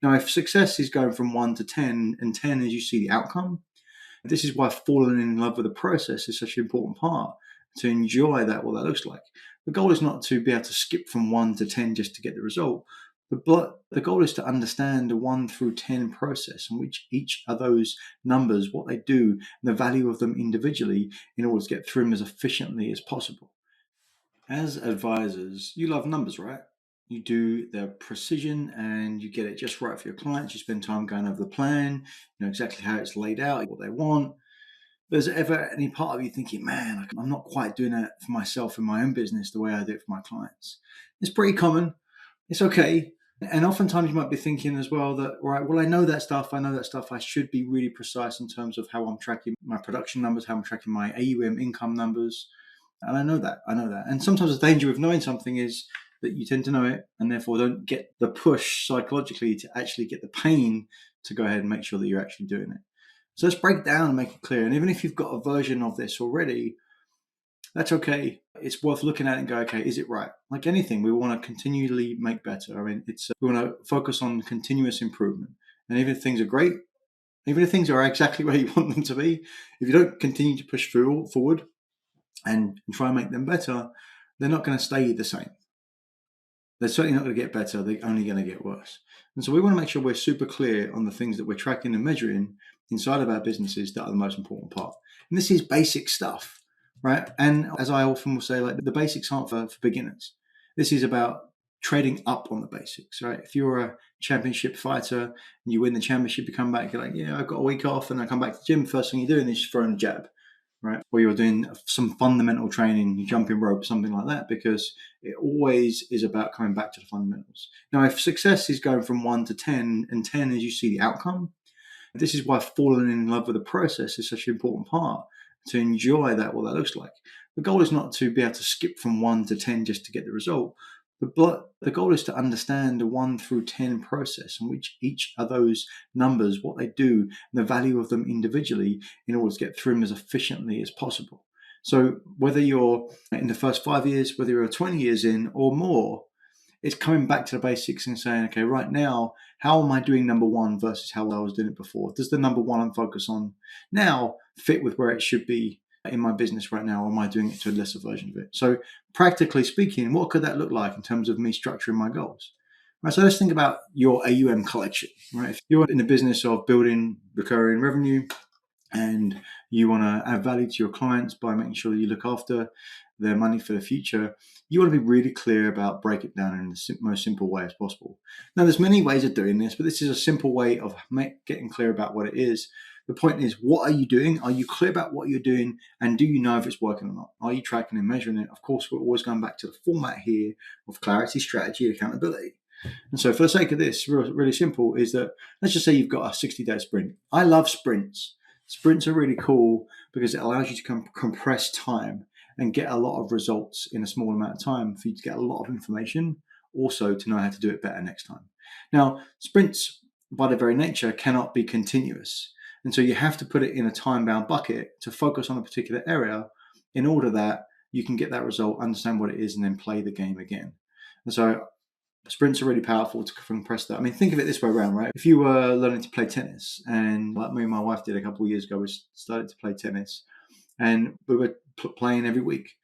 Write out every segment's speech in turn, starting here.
Now, if success is going from 1 to 10, and 10 is you see the outcome, this is why falling in love with the process is such an important part, to enjoy that, what that looks like. The goal is not to be able to skip from 1 to 10 just to get the result. The goal is to understand the 1 through 10 process, in which each of those numbers, what they do, and the value of them individually, in order to get through them as efficiently as possible. As advisors, you love numbers, right? You do the precision and you get it just right for your clients. You spend time going over the plan, you know exactly how it's laid out, what they want. There's ever any part of you thinking, man, I'm not quite doing that for myself in my own business the way I do it for my clients? It's pretty common. It's okay. And oftentimes you might be thinking as well that, right, well, I know that stuff. I should be really precise in terms of how I'm tracking my production numbers, how I'm tracking my AUM income numbers. And I know that. And sometimes the danger of knowing something is that you tend to know it and therefore don't get the push psychologically to actually get the pain to go ahead and make sure that you're actually doing it. So let's break down and make it clear. And even if you've got a version of this already, that's okay. It's worth looking at and go, okay, is it right? Like anything, we want to continually make better. I mean, we want to focus on continuous improvement. And even if things are great, even if things are exactly where you want them to be, if you don't continue to push forward and try and make them better, they're not going to stay the same. They're certainly not going to get better. They're only going to get worse. And so we want to make sure we're super clear on the things that we're tracking and measuring inside of our businesses that are the most important part. And this is basic stuff, right? And as I often will say, like the basics aren't for beginners. This is about trading up on the basics, right? If you're a championship fighter and you win the championship, you come back, you're like, yeah, I've got a week off and I come back to the gym. First thing you're doing is throwing a jab, right? Or you're doing some fundamental training, you jumping rope, something like that, because it always is about coming back to the fundamentals. Now, if success is going from 1 to 10, and 10 is you see the outcome, this is why falling in love with the process is such an important part, to enjoy that, what that looks like. The goal is not to be able to skip from 1 to 10 just to get the result. The goal is to understand the 1 through 10 process, in which each of those numbers, what they do, and the value of them individually, in order to get through them as efficiently as possible. So whether you're in the first 5 years, whether you're 20 years in or more, it's coming back to the basics and saying, okay, right now, how am I doing number 1 versus how I was doing it before? Does the number 1 I'm focused on now fit with where it should be in my business right now, or am I doing it to a lesser version of it? So practically speaking, what could that look like in terms of me structuring my goals? Right, so let's think about your AUM collection. Right, if you're in the business of building recurring revenue and you want to add value to your clients by making sure that you look after their money for the future, you want to be really clear about break it down in the most simple way as possible. Now, there's many ways of doing this, but this is a simple way of getting clear about what it is. The point is, what are you doing? Are you clear about what you're doing? And do you know if it's working or not? Are you tracking and measuring it? Of course, we're always going back to the format here of clarity, strategy, and accountability. And so for the sake of this, really simple, is that let's just say you've got a 60-day sprint. I love sprints. Sprints are really cool because it allows you to compress time and get a lot of results in a small amount of time, for you to get a lot of information, also to know how to do it better next time. Now, sprints, by their very nature, cannot be continuous. And so you have to put it in a time-bound bucket to focus on a particular area in order that you can get that result, understand what it is, and then play the game again. And so sprints are really powerful to compress that. I mean, think of it this way around, right? If you were learning to play tennis, and like me and my wife did a couple of years ago, we started to play tennis, and we were playing every week.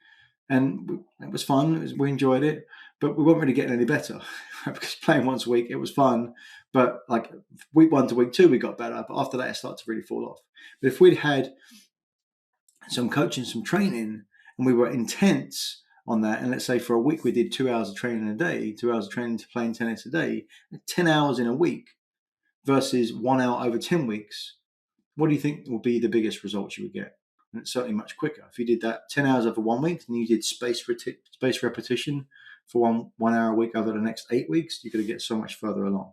And it was fun, we enjoyed it, but we weren't really getting any better because playing once a week, it was fun. But like week 1 to week 2, we got better. But after that, it started to really fall off. But if we'd had some coaching, some training, and we were intense on that, and let's say for a week we did 2 hours of training a day, 2 hours of training to playing tennis a day, 10 hours in a week versus 1 hour over 10 weeks, what do you think will be the biggest results you would get? And it's certainly much quicker. If you did that 10 hours over 1 week and you did space repetition for one hour a week over the next 8 weeks, you're going to get so much further along.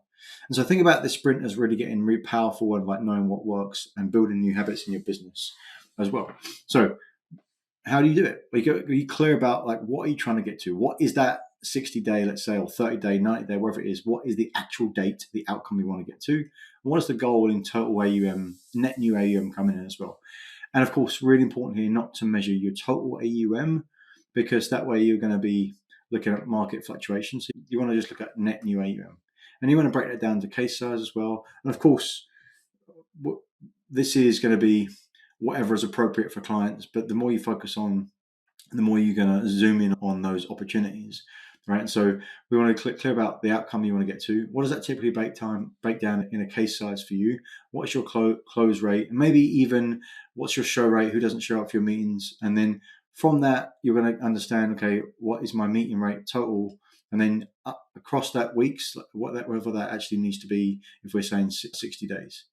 And so think about this sprint as really getting really powerful and like knowing what works and building new habits in your business as well. So how do you do it? Are you clear about like what are you trying to get to? What is that 60-day, let's say, or 30-day, 90-day, wherever it is? What is the actual date, the outcome we want to get to? And what is the goal in total AUM, net new AUM coming in as well? And of course, really important here not to measure your total AUM, because that way you're going to be looking at market fluctuations. So you want to just look at net new AUM. And you want to break that down to case size as well. And of course, this is going to be whatever is appropriate for clients, but the more you focus on, the more you're going to zoom in on those opportunities, right? So we want to clear about the outcome you want to get to. What does that typically break down in a case size for you? What's your close rate? And maybe even what's your show rate? Who doesn't show up for your meetings? And then from that, you're going to understand, okay, what is my meeting rate total? And then across that weeks, whatever that actually needs to be, if we're saying 60 days.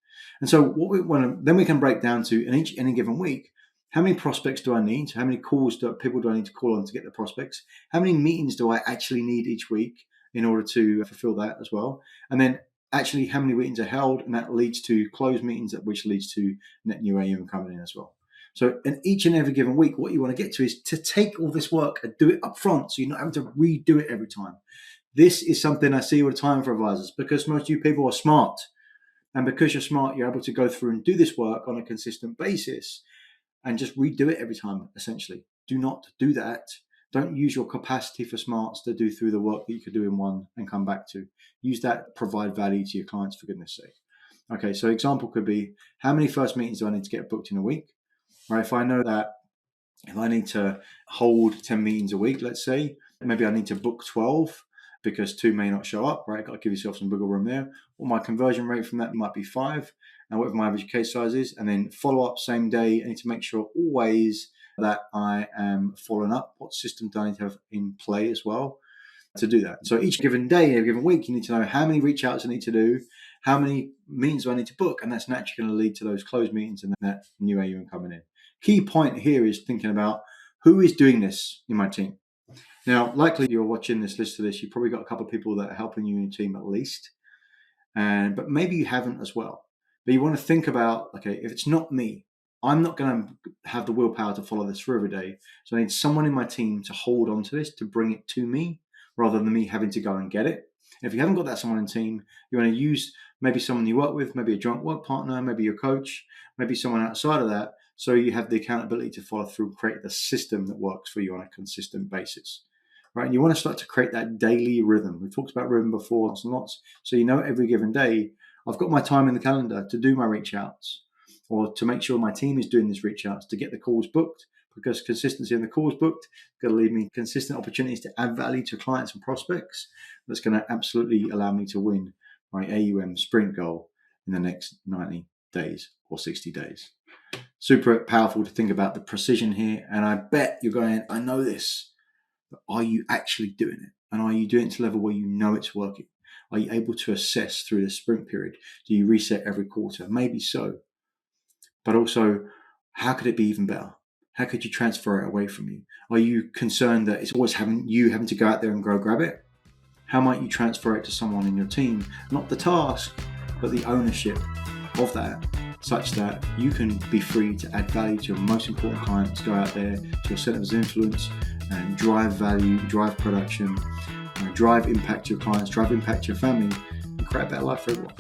And so what we want to, then we can break down to in any given week, how many prospects do I need? How many people do I need to call on to get the prospects? How many meetings do I actually need each week in order to fulfill that as well? And then actually how many meetings are held, and that leads to closed meetings, which leads to net new AUM coming in as well. So in each and every given week, what you want to get to is to take all this work and do it up front, so you're not having to redo it every time. This is something I see all the time for advisors, because most of you people are smart. And because you're smart, you're able to go through and do this work on a consistent basis and just redo it every time, essentially. Do not do that. Don't use your capacity for smarts to do through the work that you could do in one and come back to. Use that to provide value to your clients, for goodness sake. Okay, so example could be, how many first meetings do I need to get booked in a week? Right, if I know that if I need to hold 10 meetings a week, let's say, maybe I need to book 12 because 2 may not show up, right? Got to give yourself some wiggle room there. Or my conversion rate from that might be 5, and whatever my average case size is. And then follow up same day. I need to make sure always that I am following up. What system do I need to have in play as well to do that? So each given day, every given week, you need to know how many reach outs I need to do, how many meetings do I need to book, and that's naturally going to lead to those closed meetings and that new AUM coming in. Key point here is thinking about who is doing this in my team. Now, likely you're watching this, list to this, you've probably got a couple of people that are helping you in your team at least, but maybe you haven't as well. But you want to think about, okay, if it's not me, I'm not going to have the willpower to follow this through every day. So I need someone in my team to hold on to this, to bring it to me, rather than me having to go and get it. If you haven't got that someone in team, you want to use maybe someone you work with, maybe a joint work partner, maybe your coach, maybe someone outside of that, so you have the accountability to follow through, create the system that works for you on a consistent basis. Right? And you want to start to create that daily rhythm. We've talked about rhythm before, lots and lots. So you know every given day, I've got my time in the calendar to do my reach outs, or to make sure my team is doing these reach outs, to get the calls booked, because consistency in the calls booked is going to leave me consistent opportunities to add value to clients and prospects. That's going to absolutely allow me to win my AUM sprint goal in the next 90 days or 60 days. Super powerful to think about the precision here. And I bet you're going, I know this, but are you actually doing it? And are you doing it to a level where you know it's working? Are you able to assess through the sprint period? Do you reset every quarter? Maybe so. But also, how could it be even better? How could you transfer it away from you? Are you concerned that it's always having to go out there and go grab it? How might you transfer it to someone in your team? Not the task, but the ownership of that, such that you can be free to add value to your most important clients, go out there to your centers of influence and drive value, drive production, drive impact to your clients, drive impact to your family, and create a better life for everyone.